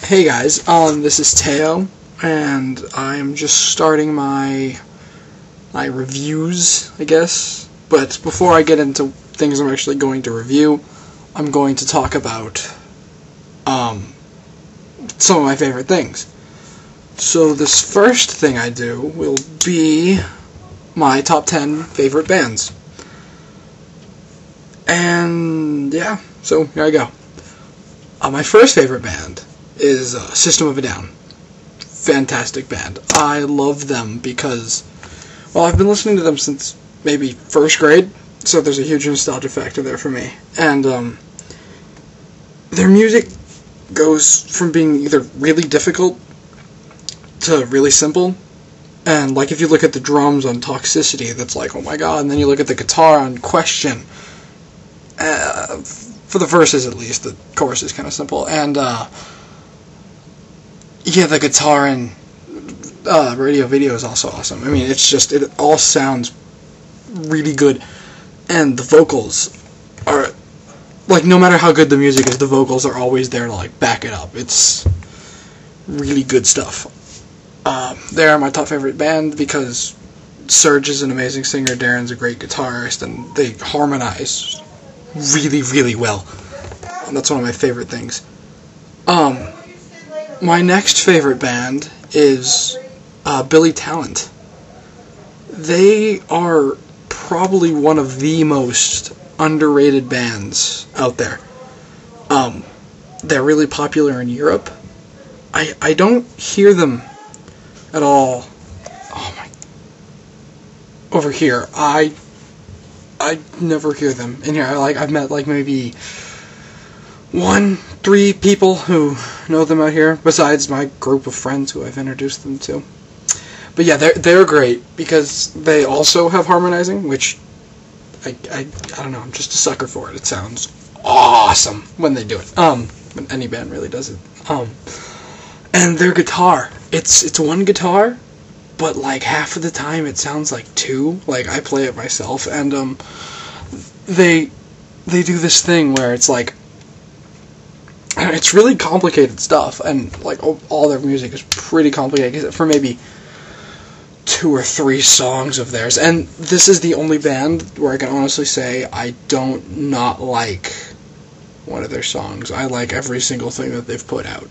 Hey guys, this is Teo, and I'm just starting my reviews, I guess. But before I get into things I'm actually going to review, I'm going to talk about some of my favorite things. So this first thing I do will be my top 10 favorite bands. And yeah, so here I go. My first favorite band is System of a Down. Fantastic band. I love them because, well, I've been listening to them since maybe first grade, so there's a huge nostalgia factor there for me. And their music goes from being either really difficult to really simple. And like if you look at the drums on Toxicity, that's like, oh my god, and then you look at the guitar on Question. For the verses at least, the chorus is kind of simple. And yeah, the guitar and radio video is also awesome. I mean, it's just, it all sounds really good. And the vocals are, like, no matter how good the music is, the vocals are always there to, like, back it up. It's really good stuff. They are my top favorite band because Serge is an amazing singer, Darren's a great guitarist, and they harmonize really, really well. And that's one of my favorite things. My next favorite band is Billy Talent. They are probably one of the most underrated bands out there. They're really popular in Europe. I don't hear them at all. Oh my! Over here, I never hear them in here. I've met like maybe 3 people who know them out here, besides my group of friends who I've introduced them to. But yeah, they're great because they also have harmonizing, which I don't know, I'm just a sucker for it. It sounds awesome when they do it. When any band really does it. And their guitar, it's one guitar, but like half of the time it sounds like 2. Like I play it myself, and they do this thing where it's like, it's really complicated stuff, and like all their music is pretty complicated, except for maybe 2 or 3 songs of theirs. And this is the only band where I can honestly say I don't not like one of their songs. I like every single thing that they've put out.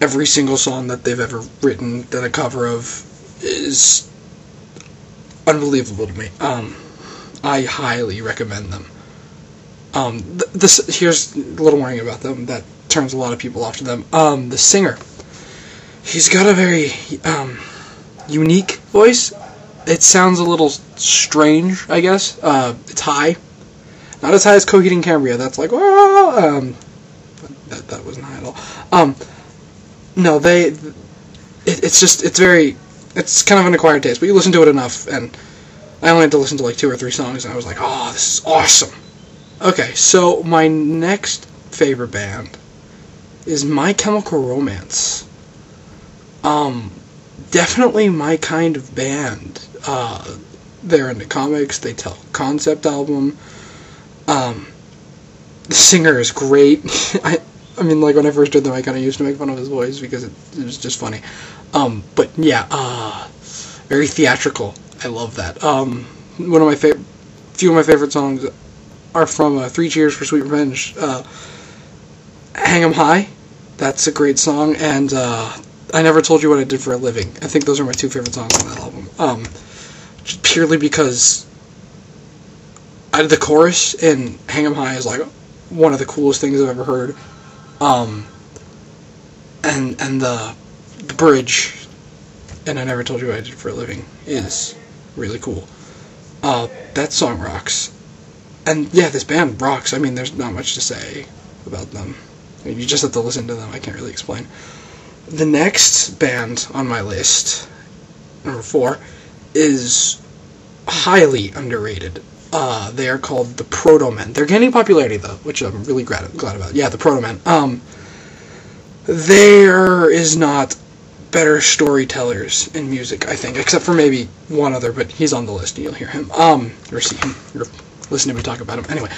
Every single song that they've ever written that a cover of is unbelievable to me. I highly recommend them. Here's a little warning about them that turns a lot of people off to them. The singer, he's got a very unique voice. It sounds a little strange, I guess. It's high, not as high as Coheed and Cambria. That's like, that wasn't high at all. No, it's kind of an acquired taste, but you listen to it enough, and I only had to listen to like 2 or 3 songs, and I was like, oh, this is awesome. Okay, so my next favorite band is My Chemical Romance. Definitely my kind of band. They're into comics, they tell concept album. The singer is great. I mean, like, when I first heard them, I kind of used to make fun of his voice because it was just funny. But yeah, very theatrical. I love that. Few of my favorite songs are from 3 Cheers for Sweet Revenge. Hang 'Em High, that's a great song, and I Never Told You What I Did for a Living. I think those are my 2 favorite songs on that album. Just purely because the chorus in Hang 'Em High is like one of the coolest things I've ever heard. And the bridge, and I Never Told You What I Did for a Living, is really cool. That song rocks. And yeah, this band rocks. I mean, there's not much to say about them. I mean, you just have to listen to them. I can't really explain. The next band on my list, number 4, is highly underrated. They are called the Proto Man. They're gaining popularity, though, which I'm really glad about. Yeah, the Proto Man. There is not better storytellers in music, I think, except for maybe one other, but he's on the list, and you'll hear him. Or see him. You'll listen to me talk about him. Anyway,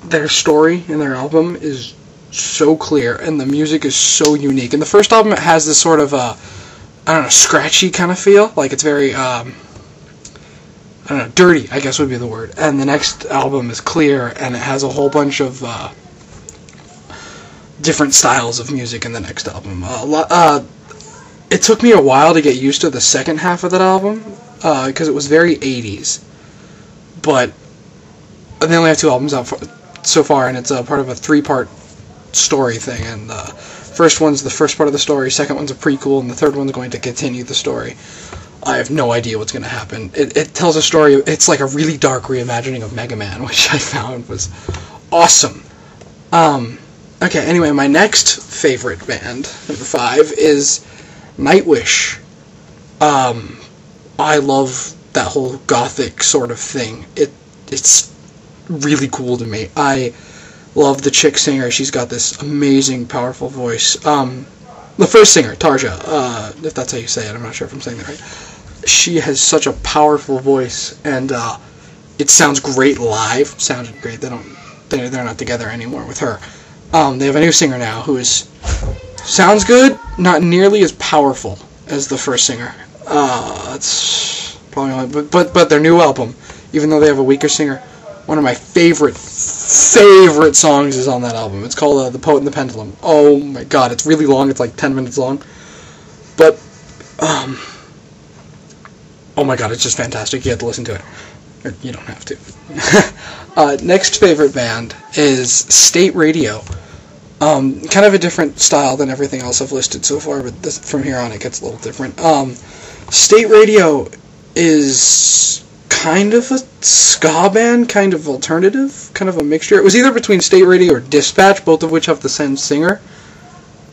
their story in their album is so clear, and the music is so unique. In the first album, it has this sort of, I don't know, scratchy kind of feel. Like, it's very, I don't know, dirty, I guess would be the word. And the next album is clear, and it has a whole bunch of different styles of music in the next album. It took me a while to get used to the second half of that album, because it was very 80s. But they only have 2 albums out so far, and it's part of a 3-part story thing. And the first one's the first part of the story, second one's a prequel, and the third one's going to continue the story. I have no idea what's going to happen. It tells a story. It's like a really dark reimagining of Mega Man, which I found was awesome. Okay, anyway, my next favorite band, number 5, is Nightwish. I love that whole gothic sort of thing. It's really cool to me. I love the chick singer. She's got this amazing, powerful voice. The first singer, Tarja, if that's how you say it, I'm not sure if I'm saying that right. She has such a powerful voice, and it sounds great live. Sounded great. They're not together anymore with her. They have a new singer now who sounds good, not nearly as powerful as the first singer. That's probably only, but their new album, even though they have a weaker singer, one of my favorite songs is on that album. It's called The Poet and the Pendulum. Oh my god, it's really long. It's like 10 minutes long. But, oh my god, it's just fantastic. You have to listen to it. Or you don't have to. Next favorite band is State Radio. Kind of a different style than everything else I've listed so far, but from here on it gets a little different. State Radio is kind of a ska band, kind of alternative, kind of a mixture. It was either between State Radio or Dispatch, both of which have the same singer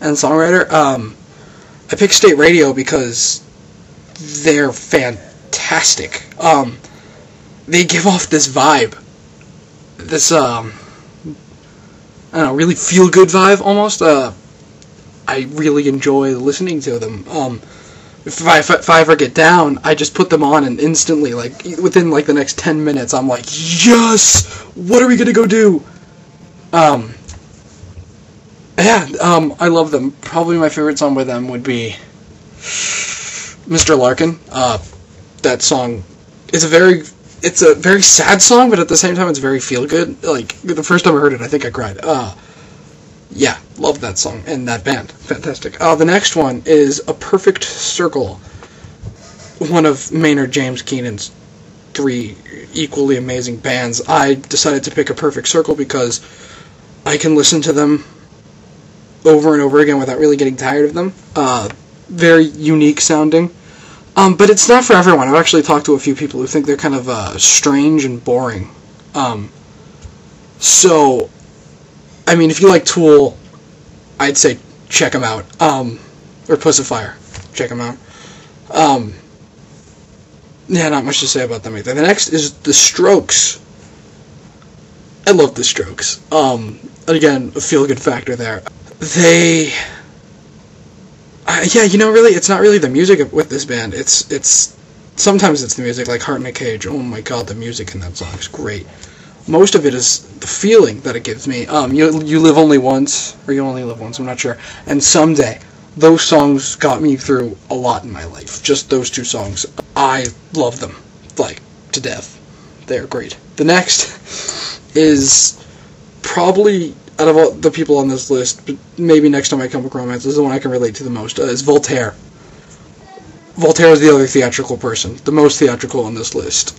and songwriter. I picked State Radio because they're fantastic. They give off this vibe, this I don't know, really feel-good vibe almost. I really enjoy listening to them. If I ever get down, I just put them on, and instantly, like, within, like, the next 10 minutes, I'm like, yes! What are we gonna go do? I love them. Probably my favorite song by them would be Mr. Larkin. That song is it's a very sad song, but at the same time, it's very feel-good. Like, the first time I heard it, I think I cried. Yeah, love that song and that band. Fantastic. The next one is A Perfect Circle, one of Maynard James Keenan's 3 equally amazing bands. I decided to pick A Perfect Circle because I can listen to them over and over again without really getting tired of them. Very unique sounding. But it's not for everyone. I've actually talked to a few people who think they're kind of strange and boring. So, I mean, if you like Tool, I'd say check them out. Or Pussifier, check them out. Yeah, not much to say about them either. The next is The Strokes. I love The Strokes. Again, a feel-good factor there. Yeah, you know, really, it's not really the music with this band. It's sometimes it's the music, like Heart in a Cage. Oh my god, the music in that song is great. Most of it is the feeling that it gives me. You live only once, or you only live once, I'm not sure. And Someday. Those songs got me through a lot in my life. Just those 2 songs. I love them, like, to death. They're great. The next is probably, out of all the people on this list, but maybe next time I come with Romance, this is the one I can relate to the most, is Voltaire. Voltaire is the other theatrical person, the most theatrical on this list.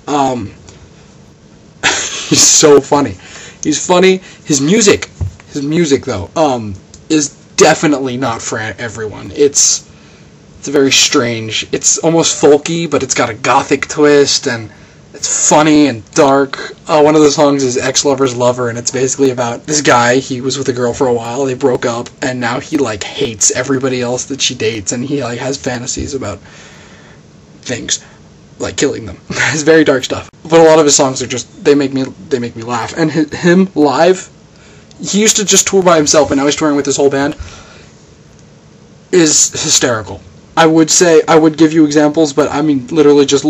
He's so funny. He's funny. His music though, is definitely not for everyone. It's very strange. It's almost folky, but it's got a gothic twist, and it's funny and dark. One of the songs is Ex-Lover's Lover, and it's basically about this guy. He was with a girl for a while, they broke up, and now he, like, hates everybody else that she dates, and he, like, has fantasies about things, like killing them. It's very dark stuff. But a lot of his songs are just, they make me laugh. And him live, he used to just tour by himself, and now he's touring with his whole band, is hysterical. I would give you examples, but I mean, literally just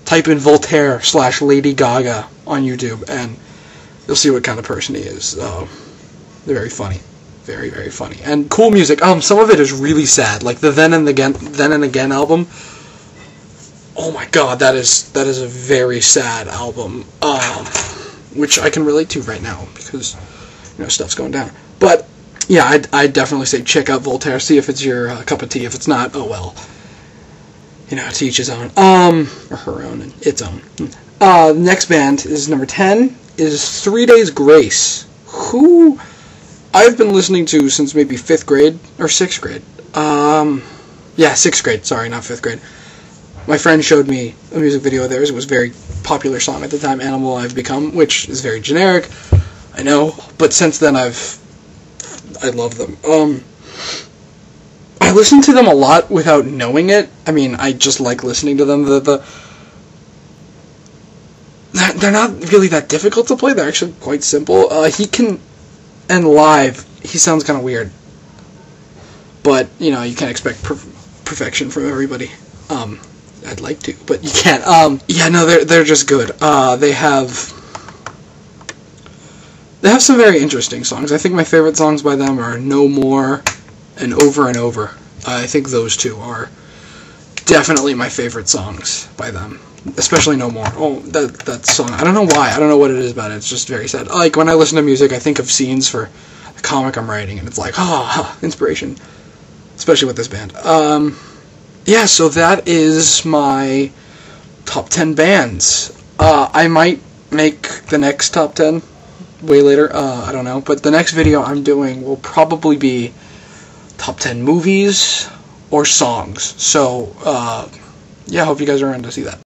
type in Voltaire / Lady Gaga on YouTube, and you'll see what kind of person he is. They're very funny. very, very funny. And cool music. Some of it is really sad. Like the Then and Again album. Oh my god, that is a very sad album. Which I can relate to right now because, you know, stuff's going down. But yeah, I'd definitely say check out Voltaire. See if it's your cup of tea. If it's not, oh well. You know, to each his own. Or her own and its own. The next band is number 10. Is 3 Days Grace, who I've been listening to since maybe 5th grade or 6th grade. Yeah, 6th grade. Sorry, not 5th grade. My friend showed me a music video of theirs. It was a very popular song at the time, Animal I've Become, which is very generic, I know, but since then I love them. I listen to them a lot without knowing it. I mean, I just like listening to them. They're not really that difficult to play. They're actually quite simple. And live, he sounds kind of weird. But, you know, you can't expect perfection from everybody. I'd like to, but you can't. Yeah, no, they're just good. They have some very interesting songs. I think my favorite songs by them are No More and Over and Over. I think those two are definitely my favorite songs by them. Especially No More. Oh, that song. I don't know why. I don't know what it is about it. It's just very sad. Like, when I listen to music, I think of scenes for the comic I'm writing, and it's like, inspiration. Especially with this band. Yeah, so that is my top 10 bands. I might make the next top 10 way later. I don't know. But the next video I'm doing will probably be top 10 movies or songs. So, yeah, I hope you guys are around to see that.